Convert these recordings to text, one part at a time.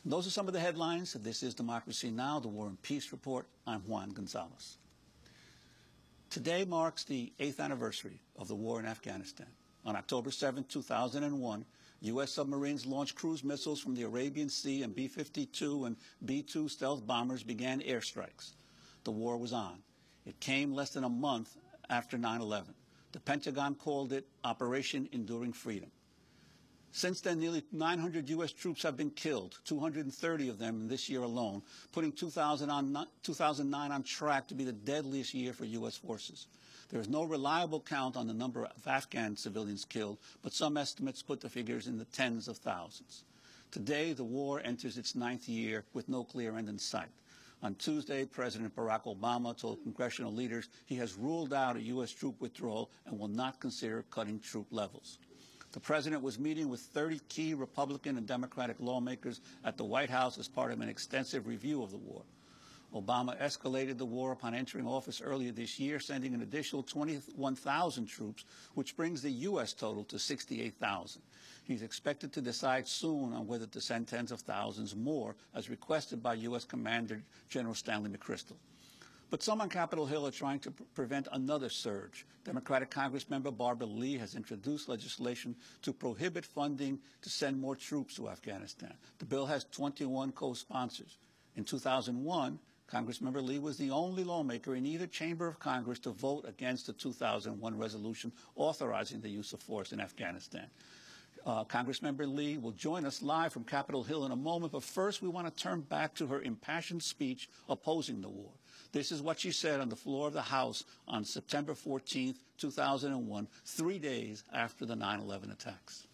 Those are some of the headlines. This is Democracy Now!, the War and Peace Report. I'm Juan Gonzalez. Today marks the 8th anniversary of the war in Afghanistan. On October 7, 2001, U.S. submarines launched cruise missiles from the Arabian Sea, and B-52 and B-2 stealth bombers began airstrikes. The war was on. It came less than a month after 9/11. The Pentagon called it Operation Enduring Freedom. Since then, nearly 900 U.S. troops have been killed, 230 of them in this year alone, putting 2009 on track to be the deadliest year for U.S. forces. There is no reliable count on the number of Afghan civilians killed, but some estimates put the figures in the tens of thousands. Today, the war enters its 9th year with no clear end in sight. On Tuesday, President Barack Obama told congressional leaders he has ruled out a U.S. troop withdrawal and will not consider cutting troop levels. The president was meeting with 30 key Republican and Democratic lawmakers at the White House as part of an extensive review of the war. Obama escalated the war upon entering office earlier this year, sending an additional 21,000 troops, which brings the U.S. total to 68,000. He's expected to decide soon on whether to send tens of thousands more, as requested by U.S. Commander General Stanley McChrystal. But some on Capitol Hill are trying to prevent another surge. Democratic Congressmember Barbara Lee has introduced legislation to prohibit funding to send more troops to Afghanistan. The bill has 21 co-sponsors. In 2001, Congressmember Lee was the only lawmaker in either chamber of Congress to vote against the 2001 resolution authorizing the use of force in Afghanistan. Congressmember Lee will join us live from Capitol Hill in a moment, but first we want to turn back to her impassioned speech opposing the war. This is what she said on the floor of the House on September 14, 2001, 3 days after the 9/11 attacks.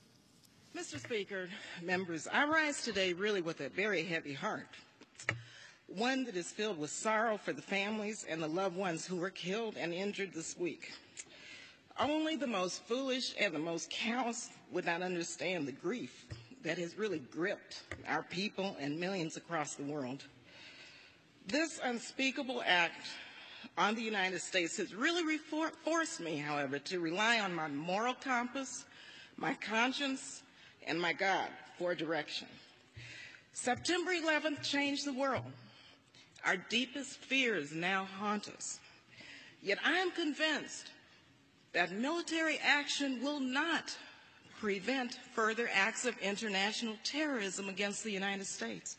Mr. Speaker, members, I rise today really with a very heavy heart, one that is filled with sorrow for the families and the loved ones who were killed and injured this week. Only the most foolish and the most callous would not understand the grief that has really gripped our people and millions across the world. This unspeakable act on the United States has really forced me, however, to rely on my moral compass, my conscience, and my God for direction. September 11th changed the world. Our deepest fears now haunt us. Yet I am convinced that military action will not prevent further acts of international terrorism against the United States.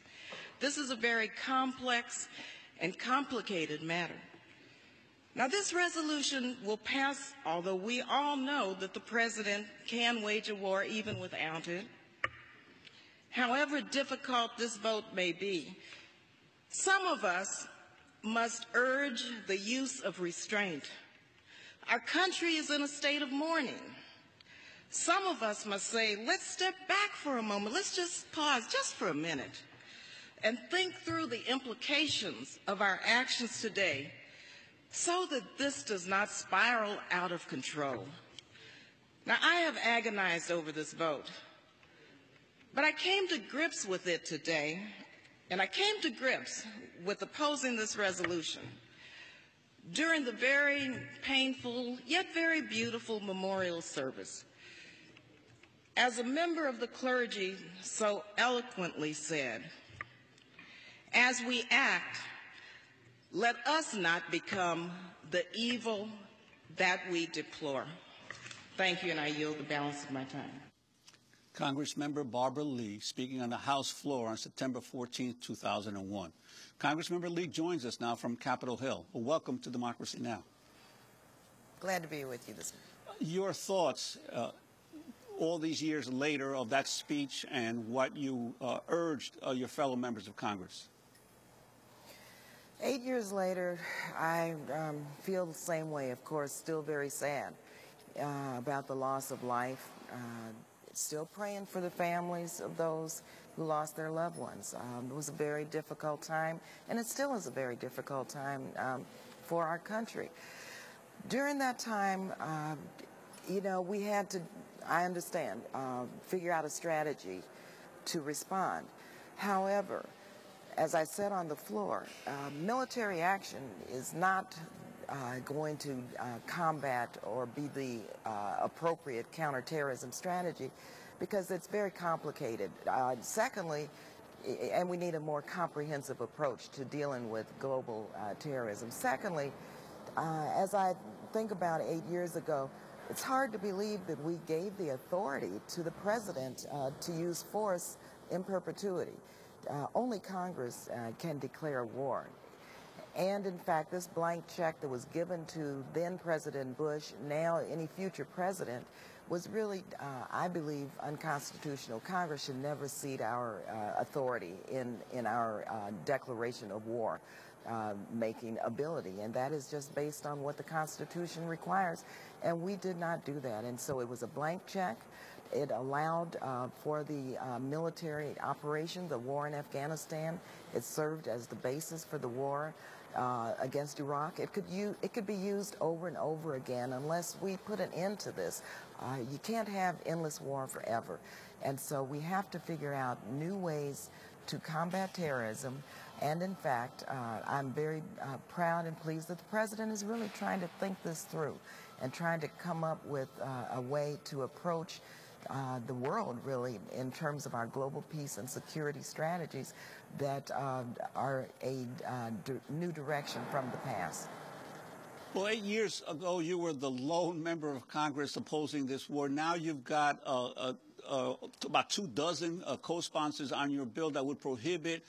This is a very complex and complicated matter. Now, this resolution will pass, although we all know that the president can wage a war even without it. However difficult this vote may be, some of us must urge the use of restraint. Our country is in a state of mourning. Some of us must say, let's step back for a moment. Let's just pause just for a minute and think through the implications of our actions today so that this does not spiral out of control. Now, I have agonized over this vote, but I came to grips with it today, and I came to grips with opposing this resolution during the very painful yet very beautiful memorial service. As a member of the clergy so eloquently said, as we act, let us not become the evil that we deplore. Thank you, and I yield the balance of my time. Congressmember Barbara Lee speaking on the House floor on September 14, 2001. Congressmember Lee joins us now from Capitol Hill. Well, welcome to Democracy Now! Glad to be with you this morning. Your thoughts all these years later of that speech and what you urged your fellow members of Congress? 8 years later, I feel the same way, of course, still very sad about the loss of life. Still praying for the families of those who lost their loved ones. It was a very difficult time, and it still is a very difficult time for our country. During that time, you know, we had to, I understand, figure out a strategy to respond. However, as I said on the floor, military action is not going to combat or be the appropriate counterterrorism strategy because it's very complicated. Secondly, and we need a more comprehensive approach to dealing with global terrorism. Secondly, as I think about 8 years ago, it's hard to believe that we gave the authority to the president to use force in perpetuity. Only Congress can declare war. And in fact, this blank check that was given to then President Bush, now any future president, was really, I believe, unconstitutional. Congress should never cede our authority in our declaration of war making ability, and that is just based on what the Constitution requires, and we did not do that. And so it was a blank check. It allowed for the military operation, the war in Afghanistan. It served as the basis for the war against Iraq. It could be used over and over again unless we put an end to this. You can't have endless war forever. And so we have to figure out new ways to combat terrorism. And in fact, I'm very proud and pleased that the president is really trying to think this through and trying to come up with a way to approach the world, really, in terms of our global peace and security strategies that are a new direction from the past. Well, 8 years ago, you were the lone member of Congress opposing this war. Now you've got about 24 co-sponsors on your bill that would prohibit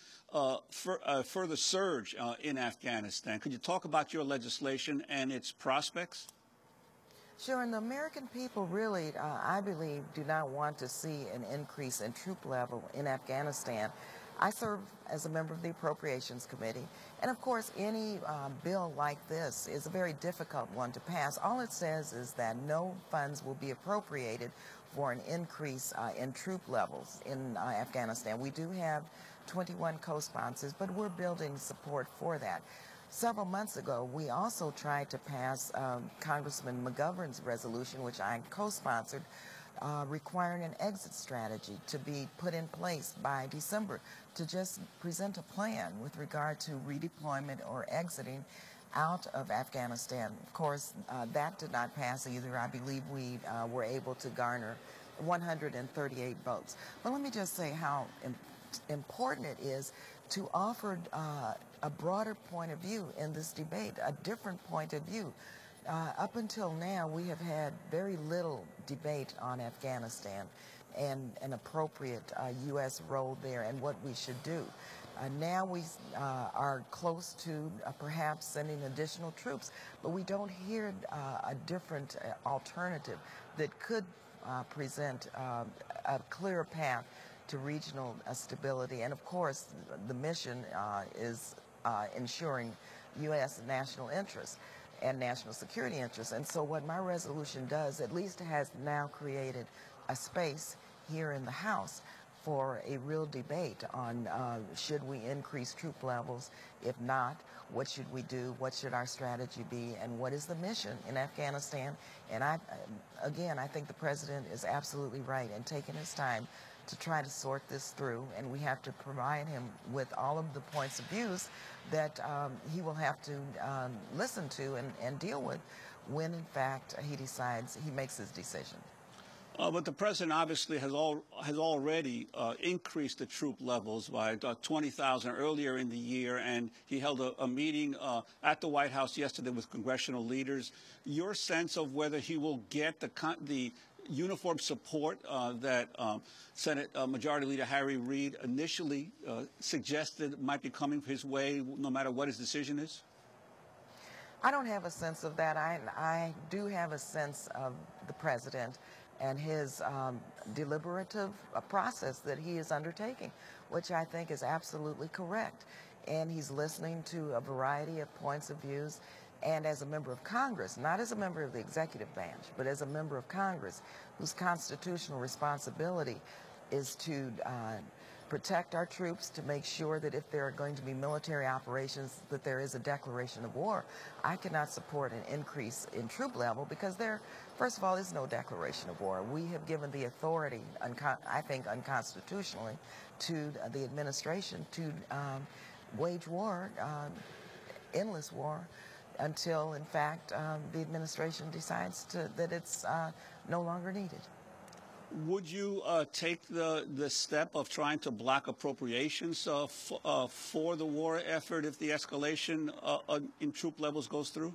further surge in Afghanistan. Could you talk about your legislation and its prospects? Sure, and the American people really, I believe, do not want to see an increase in troop level in Afghanistan. I serve as a member of the Appropriations Committee, and of course any bill like this is a very difficult one to pass. All it says is that no funds will be appropriated for an increase in troop levels in Afghanistan. We do have 21 co-sponsors, but we're building support for that. Several months ago, we also tried to pass Congressman McGovern's resolution, which I co-sponsored, requiring an exit strategy to be put in place by December to just present a plan with regard to redeployment or exiting out of Afghanistan. Of course, that did not pass either. I believe we were able to garner 138 votes. But let me just say how important it is to offer a broader point of view in this debate, a different point of view. Up until now, we have had very little debate on Afghanistan and an appropriate U.S. role there and what we should do. Now we are close to perhaps sending additional troops, but we don't hear a different alternative that could present a clear path to regional stability. And of course, the mission is ensuring U.S. national interests and national security interests. And so what my resolution does, at least has now created a space here in the House for a real debate on should we increase troop levels? If not, what should we do? What should our strategy be? And what is the mission in Afghanistan? And again, I think the president is absolutely right in taking his time to try to sort this through, and we have to provide him with all of the points of views that he will have to listen to and deal with when, in fact, he makes his decision. But the president obviously has already increased the troop levels by 20,000 earlier in the year, and he held a meeting at the White House yesterday with congressional leaders. Your sense of whether he will get the uniform support that Senate Majority Leader Harry Reid initially suggested might be coming his way, no matter what his decision is? I don't have a sense of that. I do have a sense of the president and his deliberative process that he is undertaking, which I think is absolutely correct. And he's listening to a variety of points of views. And as a member of Congress, not as a member of the executive branch, but as a member of Congress, whose constitutional responsibility is to protect our troops, to make sure that if there are going to be military operations, that there is a declaration of war. I cannot support an increase in troop level because there, first of all, is no declaration of war. We have given the authority, I think unconstitutionally, to the administration to wage war, endless war, until, in fact, the administration decides that it's no longer needed. Would you take the step of trying to block appropriations for the war effort if the escalation in troop levels goes through?